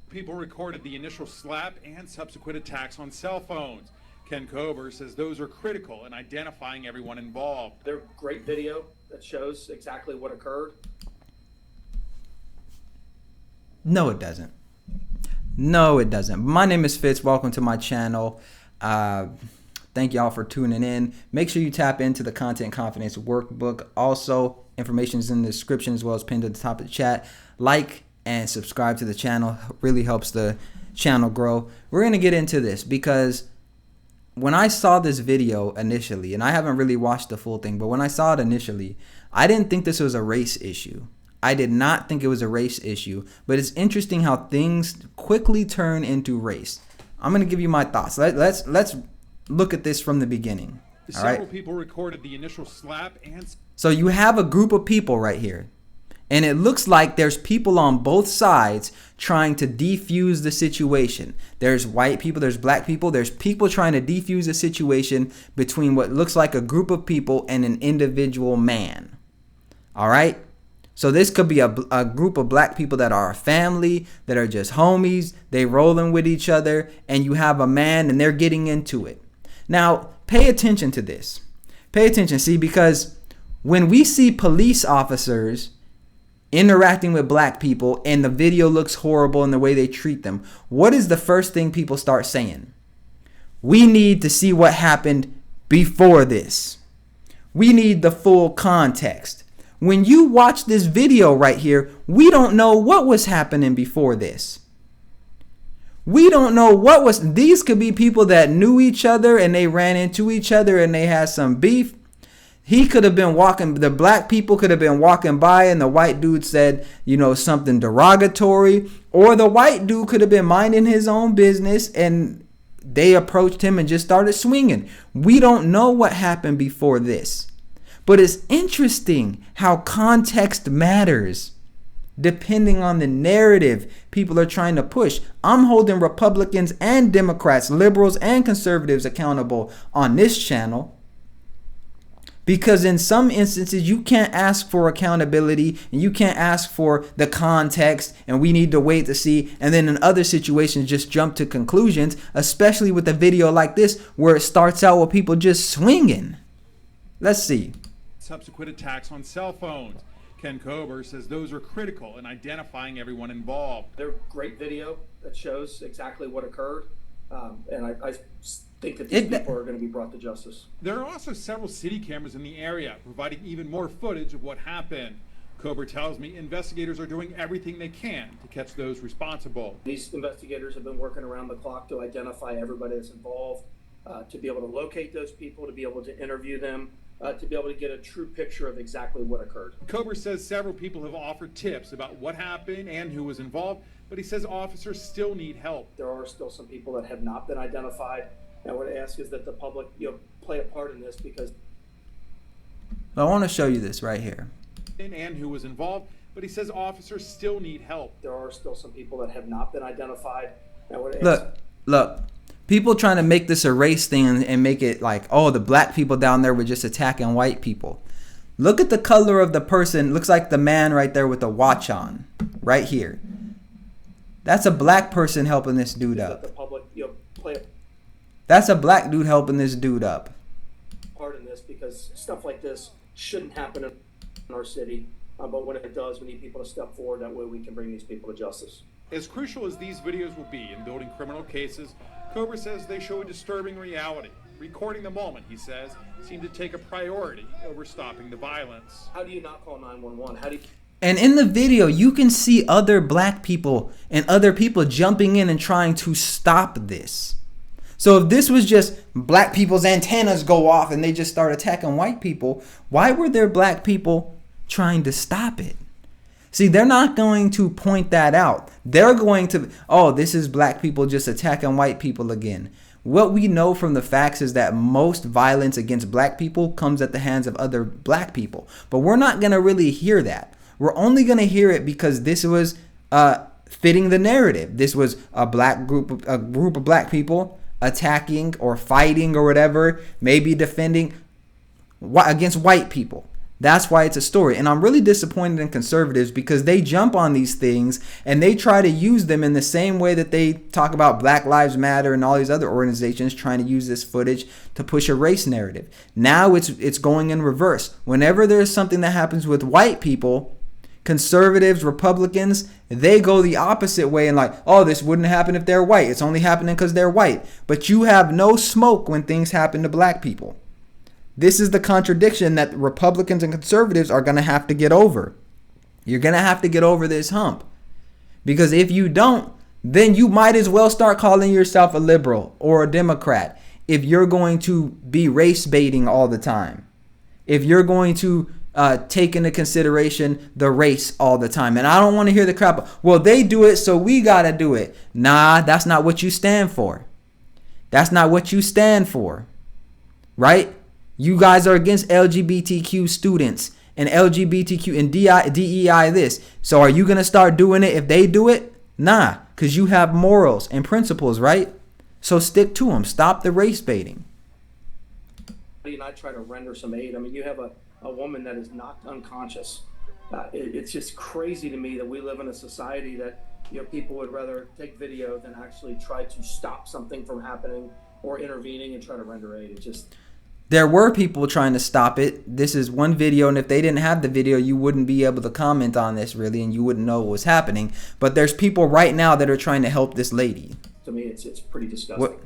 People recorded the initial slap and subsequent attacks on cell phones. Ken Kober says those are critical in identifying everyone involved. They're great video that shows exactly what occurred. No, it doesn't. No, it doesn't. My name is Fitz. Welcome to my channel. Thank y'all for tuning in. Make sure you tap into the Content Confidence Workbook. Also, information is in the description as well as pinned at the top of the chat. Like and subscribe to the channel. Really helps the channel grow. We're going to get into this because when I saw this video initially, and I haven't really watched the full thing, but when I saw it initially, I didn't think this was a race issue. I did not think it was a race issue, but it's interesting how things quickly turn into race. I'm going to give you my thoughts. Let's look at this from the beginning. All right? Several people recorded the initial slap and... So you have a group of people right here, and it looks like there's people on both sides trying to defuse the situation. There's white people, there's black people, there's people trying to defuse the situation between what looks like a group of people and an individual man. All right? So this could be a group of black people that are a family, that are just homies, they rolling with each other, and you have a man and they're getting into it. Now, pay attention to this. Pay attention, see, because when we see police officers interacting with black people and the video looks horrible in the way they treat them, what is the first thing people start saying? We need to see what happened before this. We need the full context. When you watch this video right here, we don't know what was happening before this. We don't know what was. These could be people that knew each other and they ran into each other and they had some beef. He could have been walking, the black people could have been walking by and the white dude said, you know, something derogatory. Or the white dude could have been minding his own business and they approached him and just started swinging. We don't know what happened before this. But it's interesting how context matters depending on the narrative people are trying to push. I'm holding Republicans and Democrats, liberals and conservatives accountable on this channel because in some instances you can't ask for accountability and you can't ask for the context and we need to wait to see, and then in other situations just jump to conclusions, especially with a video like this where it starts out with people just swinging. Let's see. Subsequent attacks on cell phones. Ken Kober says those are critical in identifying everyone involved. They're great video that shows exactly what occurred, and I think that these people are going to be brought to justice. There are also several city cameras in the area providing even more footage of what happened. Kober tells me investigators are doing everything they can to catch those responsible. These investigators have been working around the clock to identify everybody that's involved, to be able to locate those people, to be able to interview them, to be able to get a true picture of exactly what occurred. Kober says several people have offered tips about what happened and who was involved, but he says officers still need help. There are still some people that have not been identified, and what I ask is that the public, play a part in this because... I want to show you this right here. And who was involved, but he says officers still need help. There are still some people that have not been identified. And what I ask... Look. People trying to make this a race thing and make it like, oh, the black people down there were just attacking white people. Look at the color of the person. Looks like the man right there with the watch on right here. That's a black person helping this dude up. The public, That's a black dude helping this dude up. Part in this because stuff like this shouldn't happen in our city. But when it does, we need people to step forward. That way we can bring these people to justice. As crucial as these videos will be in building criminal cases, Kober says they show a disturbing reality. Recording the moment, he says, seemed to take a priority over stopping the violence. How do you not call 911? How do you... And in the video, you can see other black people and other people jumping in and trying to stop this. So if this was just black people's antennas go off and they just start attacking white people, why were there black people trying to stop it? See, they're not going to point that out. They're going to, oh, this is black people just attacking white people again. What we know from the facts is that most violence against black people comes at the hands of other black people. But we're not going to really hear that. We're only going to hear it because this was fitting the narrative. This was a group of black people attacking or fighting or whatever, maybe defending against white people. That's why it's a story. And I'm really disappointed in conservatives because they jump on these things and they try to use them in the same way that they talk about Black Lives Matter and all these other organizations trying to use this footage to push a race narrative. Now it's going in reverse. Whenever there's something that happens with white people, conservatives, Republicans, they go the opposite way and like, oh, this wouldn't happen if they're white. It's only happening because they're white. But you have no smoke when things happen to black people. This is the contradiction that Republicans and conservatives are going to have to get over. You're going to have to get over this hump. Because if you don't, then you might as well start calling yourself a liberal or a Democrat if you're going to be race baiting all the time. If you're going to take into consideration the race all the time. And I don't want to hear the crap. Well, they do it, so we got to do it. Nah, that's not what you stand for. That's not what you stand for. Right? You guys are against LGBTQ students and LGBTQ and DEI this. So are you going to start doing it if they do it? Nah, because you have morals and principles, right? So stick to them. Stop the race baiting. And I try to render some aid. I mean, you have a woman that is knocked unconscious. It's just crazy to me that we live in a society that, you know, people would rather take video than actually try to stop something from happening or intervening and try to render aid. It just... There were people trying to stop it. This is one video, and if they didn't have the video, you wouldn't be able to comment on this really, and you wouldn't know what was happening. But there's people right now that are trying to help this lady. To me, it's pretty disgusting.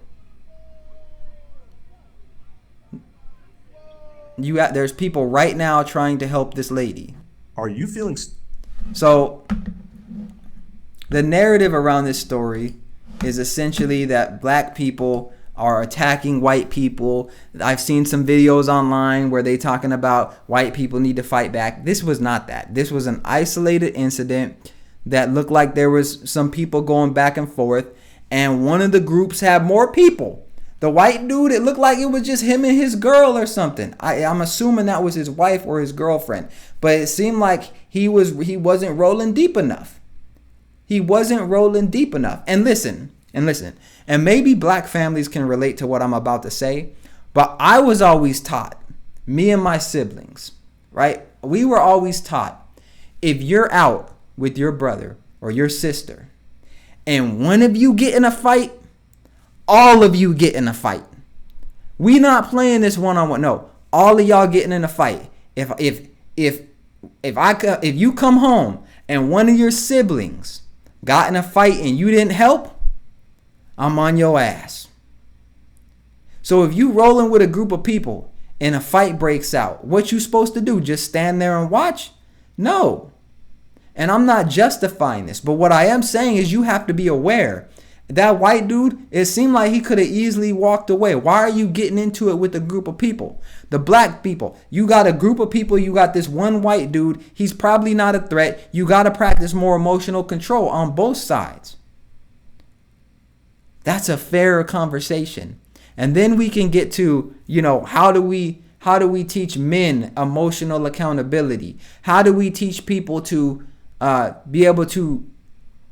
There's people right now trying to help this lady. Are you feeling... So the narrative around this story is essentially that black people are attacking white people. I've seen some videos online where they talking about white people need to fight back. This was not that. This was an isolated incident that looked like there was some people going back and forth, and one of the groups had more people. The white dude, it looked like it was just him and his girl or something. I'm assuming that was his wife or his girlfriend, but it seemed like he wasn't rolling deep enough. He wasn't rolling deep enough. And listen, and maybe black families can relate to what I'm about to say, but I was always taught, me and my siblings, right? We were always taught, if you're out with your brother or your sister and one of you get in a fight, all of you get in a fight. We not playing this one-on-one. No, all of y'all getting in a fight. If you come home and one of your siblings got in a fight and you didn't help, I'm on your ass. So if you rolling with a group of people and a fight breaks out, what you supposed to do? Just stand there and watch? No. And I'm not justifying this, but what I am saying is you have to be aware. That white dude, it seemed like he could have easily walked away. Why are you getting into it with a group of people? The black people, you got a group of people, you got this one white dude. He's probably not a threat. You got to practice more emotional control on both sides. That's a fairer conversation. And then we can get to, how do we teach men emotional accountability? How do we teach people to be able to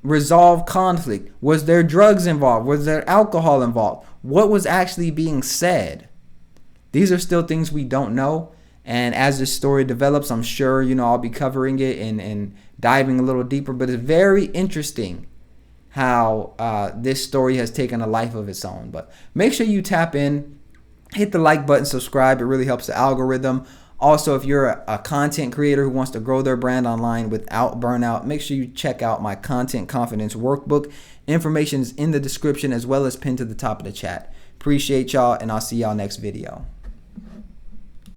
resolve conflict? Was there drugs involved? Was there alcohol involved? What was actually being said? These are still things we don't know. And as this story develops, I'm sure, I'll be covering it and diving a little deeper. But it's very interesting how this story has taken a life of its own. But make sure you tap in, hit the like button, subscribe. It really helps the algorithm. Also, if you're a content creator who wants to grow their brand online without burnout, make sure you check out my Content Confidence Workbook. Information is in the description as well as pinned to the top of the chat. Appreciate y'all, and I'll see y'all next video.